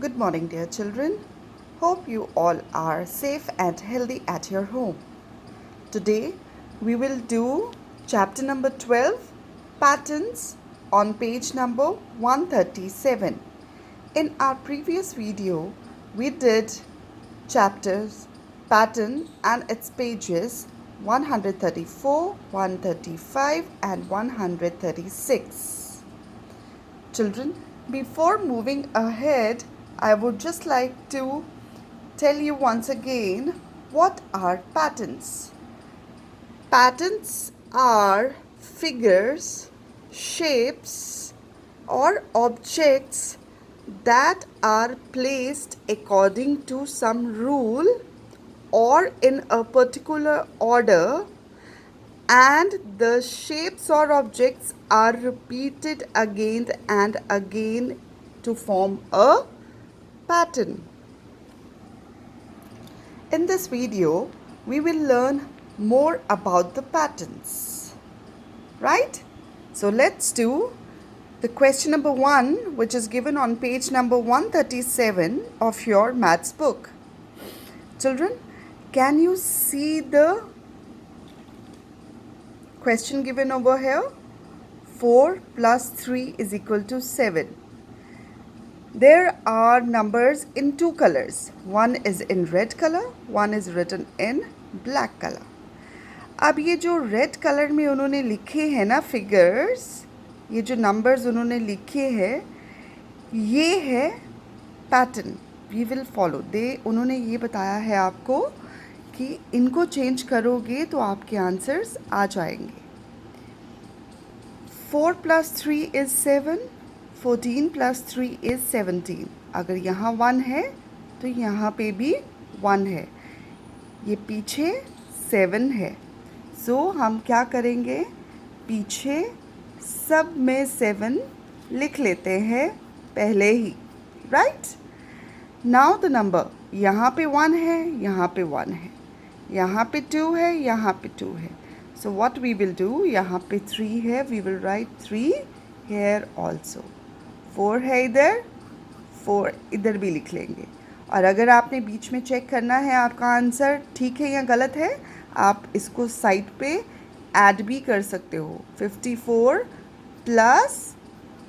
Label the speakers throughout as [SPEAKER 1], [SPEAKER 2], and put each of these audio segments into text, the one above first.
[SPEAKER 1] Good morning, dear children. Hope you all are safe and healthy at your home. Today, we will do chapter number 12, Patterns, on page number 137. In our previous video, we did chapters, pattern and its pages 134, 135 and 136. Children, before moving ahead, I would just like to tell you once again what are patterns. Patterns are figures, shapes, or objects that are placed according to some rule or in a particular order, and the shapes or objects are repeated again and again to form a pattern. In this video, we will learn more about the patterns, right? So let's do the question number 1, which is given on page number 137 of your maths book. Children, can you see the question given over here? 4 plus 3 is equal to 7. There are numbers in two colors. One is in red color, one is written in black color. अब ये जो red colour में उन्होंने लिखे हैं ना figures, ये जो नंबर्स उन्होंने लिखे हैं, ये है पैटर्न वी विल फॉलो. उन्होंने ये बताया है आपको कि इनको चेंज करोगे तो आपके आंसर्स आ जाएंगे. 4 plus 3 is 7. 14 plus 3 is 17. अगर यहाँ 1 है तो यहाँ पे भी 1 है. ये पीछे 7 है. सो हम क्या करेंगे, पीछे सब में 7 लिख लेते हैं पहले ही, राइट. नाउ द नंबर, यहाँ पे 1 है, यहाँ पे 1 है, यहाँ पे 2 है, यहाँ पे 2 है. So what we will do, यहाँ पे 3 है, we will write 3 here also. 4 है इधर, 4 इधर भी लिख लेंगे. और अगर आपने बीच में चेक करना है आपका आंसर ठीक है या गलत है, आप इसको साइड पे ऐड भी कर सकते हो. 54 plus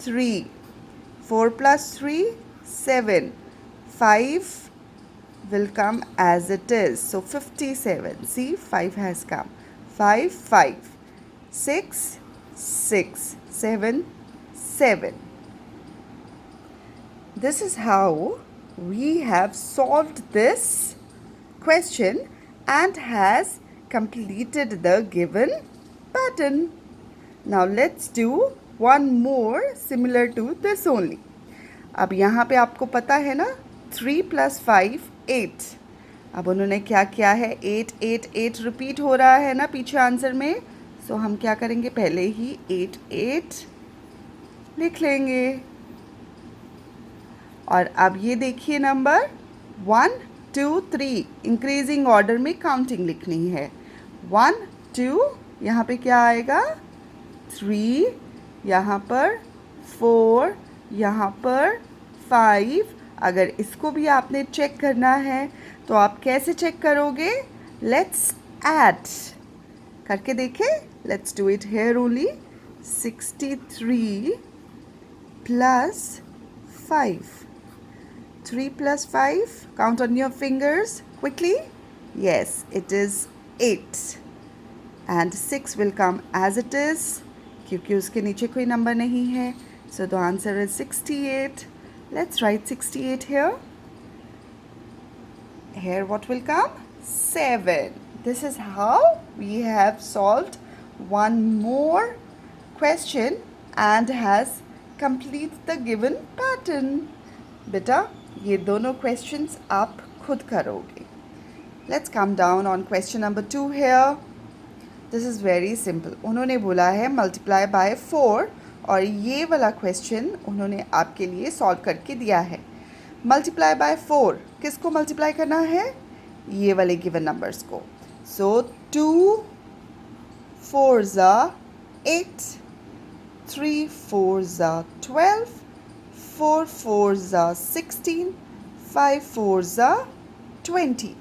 [SPEAKER 1] 3, 4 plus 3, 7, 5 will come as it is. So 57. See, 5 has come. 5, 5, 6, 6, 7, 7. This is how we have solved this question and has completed the given pattern. Now let's do one more similar to this only. अब यहाँ पे आपको पता है ना, 3 plus 5, 8. अब उन्होंने क्या किया है, 8, 8, 8 रिपीट हो रहा है ना पीछे आंसर में. सो हम क्या करेंगे, पहले ही 8, 8 लिख लेंगे. और अब ये देखिए नंबर 1, 2, 3 इंक्रीजिंग ऑर्डर में काउंटिंग लिखनी है. 1, 2, यहाँ पे क्या आएगा, 3, यहाँ पर 4, यहाँ पर 5. अगर इसको भी आपने चेक करना है तो आप कैसे चेक करोगे, लेट्स ऐड करके देखें. Let's do it here only. 63 plus 5. 3 plus 5, count on your fingers quickly. Yes, it is 8. And 6 will come as it is, क्योंकि उसके नीचे कोई नंबर नहीं है. So the answer is 68. Let's write 68 here. Here what will come? 7. This is how we have solved one more question and has completed the given pattern. बेटा ये दोनों questions आप खुद करोगे. Let's come down on question number 2 here. This is very simple. उन्होंने बोला है multiply by 4 और ये वाला question उन्होंने आपके लिए solve करके दिया है. Multiply by 4 किसको multiply करना है, ये वाले given numbers को. So 2 4s are 8, 3 4s are 12, 4 4s are 16, 5 4s are 20,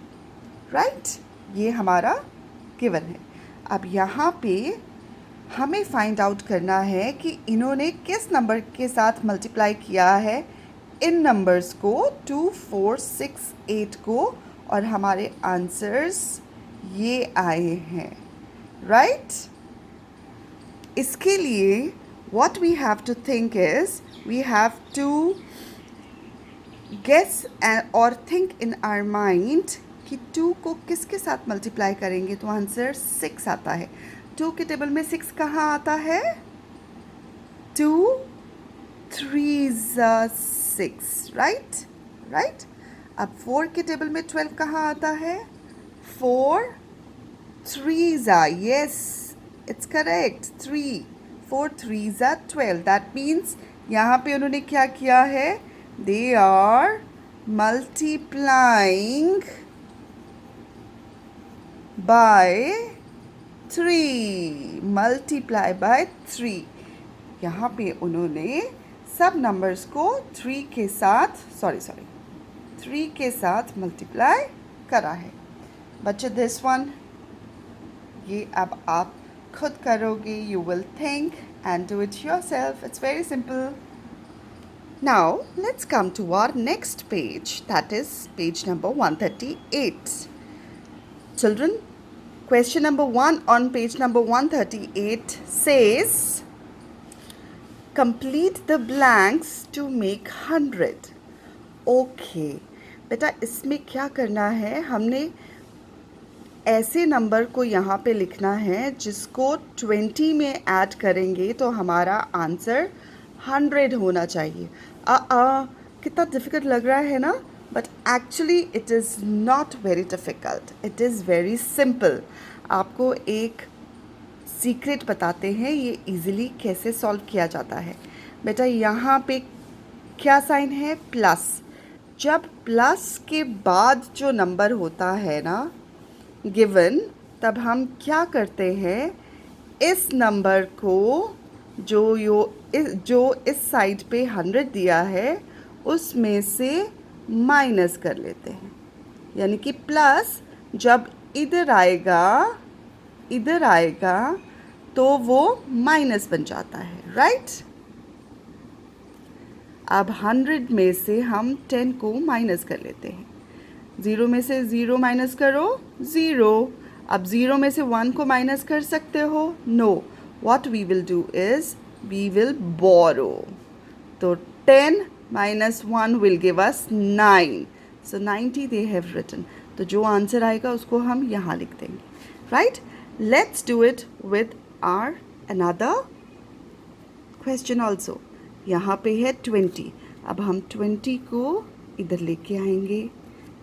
[SPEAKER 1] right? ये हमारा गिवन है। अब यहाँ पे हमें फाइंड आउट करना है कि इन्होंने किस नंबर के साथ मल्टीप्लाई किया है इन नंबर्स को, 2 4 6 8 को, और हमारे आंसर्स ये आए हैं, राइट? इसके लिए what we have to think is we have to guess or think in our mind कि 2 को किसके साथ मल्टीप्लाई करेंगे तो आंसर 6 आता है। 2 के टेबल में 6 कहाँ आता है? 2 3s are 6, राइट? अब 4 के टेबल में 12 कहाँ आता है? 4 3s are, yes, it's correct, 3, 4 3s are 12. That means यहाँ पे उन्होंने क्या किया है? They are multiplying by 3. Multiply by 3. यहाँ पे उन्होंने सब नंबर्स को 3 के साथ मल्टीप्लाई करा है। बच्चे दिस वन ये अब आप खुद करोगे, you will think and do it yourself. It's very simple. Now let's come to our next page, that is page number 138. Children, question number 1 on page number 138 says, complete the blanks to make 100. Okay, बेटा इसमें क्या करना है, हमने ऐसे number को यहाँ पे लिखना है जिसको 20 में ऐड करेंगे तो हमारा आंसर 100 होना चाहिए। कितना डिफ़िकल्ट लग रहा है ना, but actually it is not very difficult, it is very simple. आपको एक सीक्रेट बताते हैं ये इजीली कैसे सॉल्व किया जाता है। बेटा यहाँ पे क्या साइन है? प्लस। जब प्लस के बाद जो नंबर होता है ना गिवन, तब हम क्या करते हैं, इस नंबर को जो इस साइड पे 100 दिया है उसमें से माइनस कर लेते हैं, यानी कि प्लस जब इधर आएगा तो वो माइनस बन जाता है, राइट? अब 100 में से हम 10 को माइनस कर लेते हैं। 0 में से 0 माइनस करो, 0। अब 0 में से 1 को माइनस कर सकते हो? No. What we will do is we will borrow. तो 10 minus 1 will give us 9. So 90 they have written. तो जो आंसर आएगा उसको हम यहाँ लिख देंगे, right? Let's do it with our another question also. यहाँ पे है 20। अब हम 20 को इधर लेके आएंगे,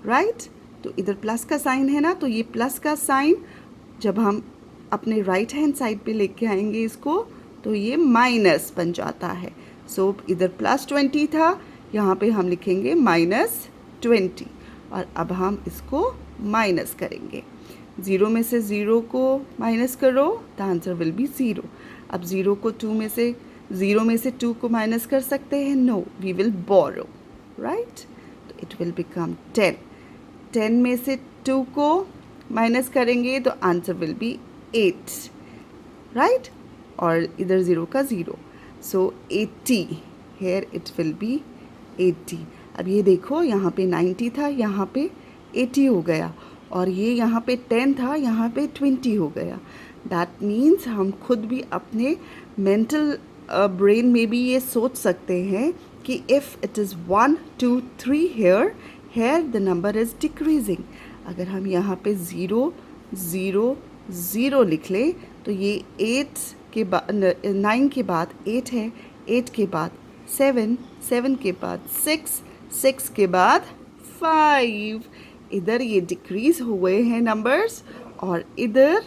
[SPEAKER 1] राइट? तो इधर प्लस का साइन है ना, तो ये प्लस का साइन जब हम अपने राइट हैंड साइड पे लेके आएंगे इसको तो ये माइनस बन जाता है। सो इधर प्लस 20 था, यहाँ पे हम लिखेंगे -20, और अब हम इसको माइनस करेंगे। 0 में से 0 को माइनस करो, द आंसर विल बी 0। अब 0 में से 2 को माइनस कर सकते हैं? No, we will borrow, right? तो इट विल बिकम 10। 10 में से 2 को माइनस करेंगे तो आंसर विल बी 8, राइट? और इधर 0 का 0, सो 80, हेयर इट विल बी 80। अब ये देखो यहाँ पे 90 था, यहाँ पे 80 हो गया, और ये यहाँ पे 10 था, यहाँ पे 20 हो गया। दैट मीन्स हम खुद भी अपने मेंटल ब्रेन में भी ये सोच सकते हैं कि if it is 1 2 3 here the number is decreasing. अगर हम यहाँ पे 0 0 0 लिख लें तो ये 8 के बाद 9 के बाद 8 है, 8 के बाद 7, 7 के बाद 6, 6 के बाद 5। इधर ये डिक्रीज़ हुए हैं नंबर्स और इधर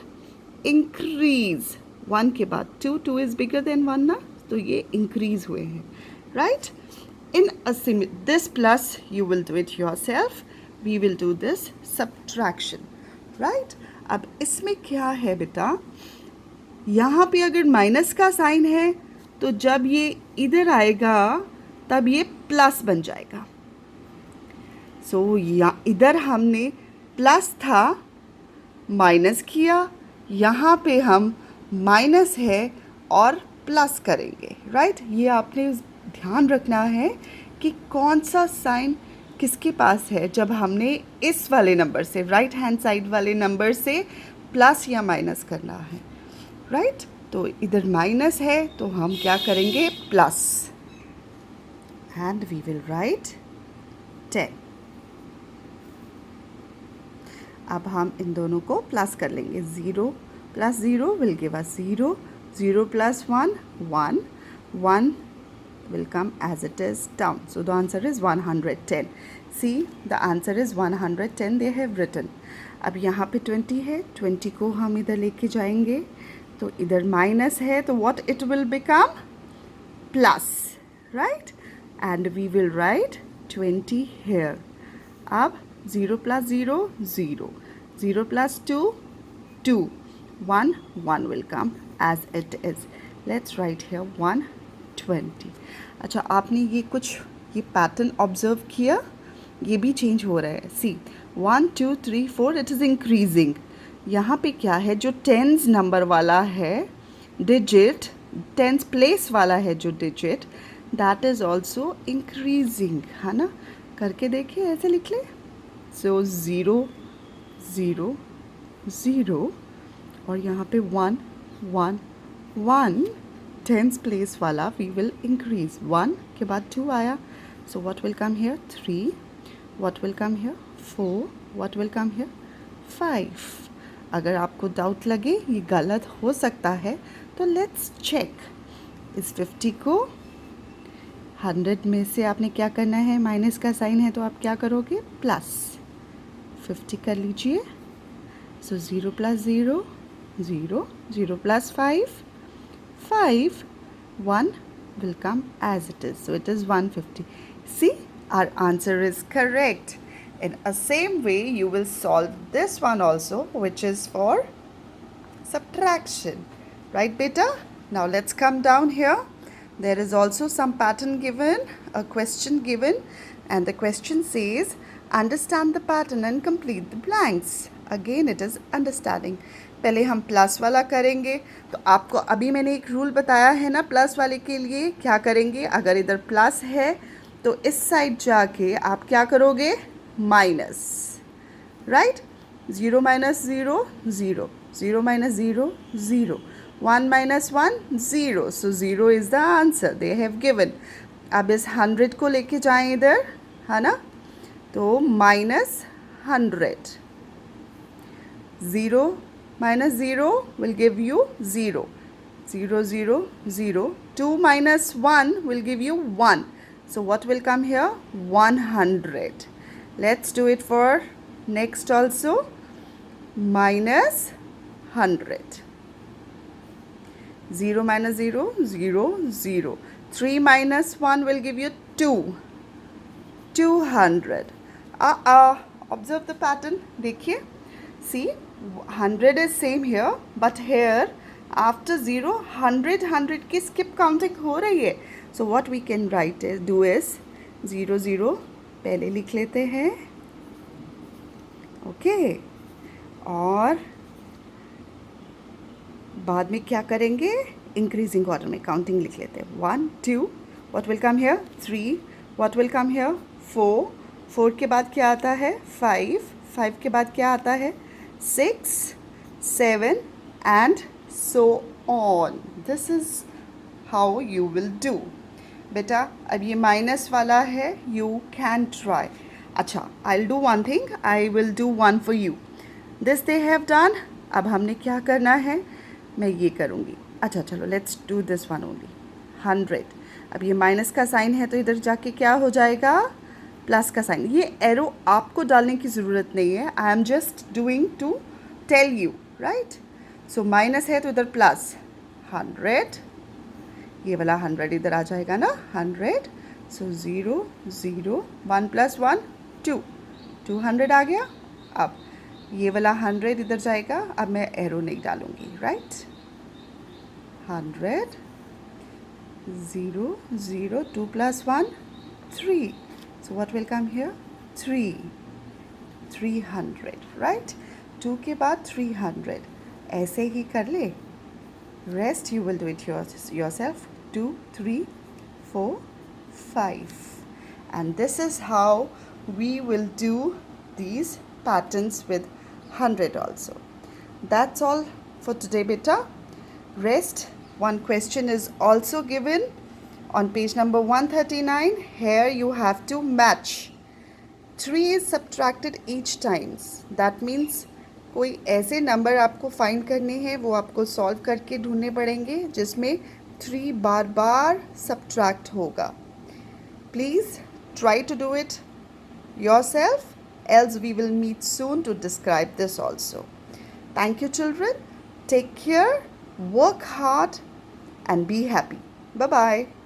[SPEAKER 1] इंक्रीज़। 1 के बाद 2, 2 इज़ बिगर देन 1 ना, तो ये इंक्रीज़ हुए हैं, right? In this plus you will do it yourself, we will do this subtraction, right? अब इसमें क्या है बेटा, यहाँ पे अगर माइनस का साइन है तो जब ये इधर आएगा तब ये प्लस बन जाएगा। सो इधर हमने प्लस था, माइनस किया, यहाँ पे हम माइनस है और प्लस करेंगे, राइट। ये आपने ध्यान रखना है कि कौन सा साइन किसके पास है जब हमने इस वाले नंबर से, राइट हैंड साइड वाले नंबर से प्लस या माइनस करना है, राइट। तो इधर माइनस है तो हम क्या करेंगे, plus, and we will write 10। अब हम इन दोनों को प्लस कर लेंगे। 0 + 0 will give us 0, 0 + 1 1, 1 will come as it is down. So the answer is 110. See, the answer is 110 they have written. अब यहाँ पे 20 है, 20 को हम इधर लेके जाएंगे, तो इधर माइनस है तो what it will become, plus, right, and we will write 20 here. अब 0 + 0 0, 0 + 2 2, 1 1 will come as it is. Let's write here 120. अच्छा, आपने ये पैटर्न ऑब्जर्व किया, ये भी चेंज हो रहा है। सी 1 2 3 4 इट इज़ इंक्रीजिंग। यहाँ पे क्या है, जो टेंस नंबर वाला है डिजिट, टेंस प्लेस वाला है जो digit, that is also increasing, है ना। करके देखिए, ऐसे लिख ले। सो 0 0 0 और यहाँ पे 1 1 1, टेंस प्लेस वाला वी विल इंक्रीज। 1 के बाद 2 आया, so what will come here 3, what will come here 4, what will come here 5। अगर आपको डाउट लगे ये गलत हो सकता है तो लेट्स चेक। इस 50 को 100 में से आपने क्या करना है, माइनस का साइन है तो आप क्या करोगे, प्लस 50 कर लीजिए। सो 0 + 0 0, 0 + 5 5, 1 will come as it is. So it is 150. See, our answer is correct. In a same way, you will solve this one also, which is for subtraction. Right, beta? Now let's come down here. There is also some pattern given, a question given, and the question says, understand the pattern and complete the blanks. Again, it is understanding. पहले हम plus वाला करेंगे, तो आपको अभी मैंने एक rule बताया है ना, प्लस वाले के लिए क्या करेंगे, अगर इधर प्लस है तो इस साइड जाके आप क्या करोगे, minus, right. 0 - 0 0, 0 - 0 0, 1 - 1 0, so 0 is the answer they have given. अब इस 100 को लेके जाएं इधर, है ना, तो -100, 0 - 0 will give you 0, 0 0 0, 2 - 1 will give you 1. So what will come here, 100. Let's do it for next also, -100, 0 - 0 0 0, 3 - 1 will give you 2, 200. Observe the pattern, देखिए, see 100 is same here, but here after 0 100 की skip counting हो रही है. So what we can write is, do is 0 0 पहले लिख लेते हैं, okay, और बाद में क्या करेंगे, इंक्रीजिंग ऑर्डर में काउंटिंग लिख लेते हैं। 1 2, what will come here 3, what will come here 4, 4 के बाद क्या आता है 5, 5 के बाद क्या आता है 6, 7 and so on. This is how you will do. बेटा अब ये माइनस वाला है, यू कैन ट्राई. अच्छा, I will do one thing, I will do one for you. This they have done. अब हमने क्या करना है, मैं ये करूँगी. अच्छा चलो, let's do this one only. 100. अब ये माइनस का साइन है तो इधर जाके क्या हो जाएगा, प्लस का साइन. ये एरो आपको डालने की ज़रूरत नहीं है, I am just doing to tell you, right. So minus है तो इधर प्लस 100, ये वाला 100 इधर आ जाएगा ना, 100. सो 0 0, 1 + 1 2, 200 आ गया. अब ये वाला 100 इधर जाएगा, अब मैं एरो नहीं डालूँगी, right. 100, 0 0, 2 + 1 3. So what will come here? 3. 300, right? 2 के बाद 300. ऐसे ही कर ले. Rest you will do it yourself. 2, 3, 4, 5. And this is how we will do these patterns with 100 also. That's all for today, beta. Rest. One question is also given on page number 139. Here you have to match. 3 is subtracted each times. That means कोई ऐसे number आपको find करने हैं, वो आपको solve करके ढूंढने पड़ेंगे जिसमें 3 बार बार सब्ट्रैक्ट होगा. Please try to do it yourself, else we will meet soon to describe this also. Thank you, children. Take care, work hard, and be happy. Bye-bye.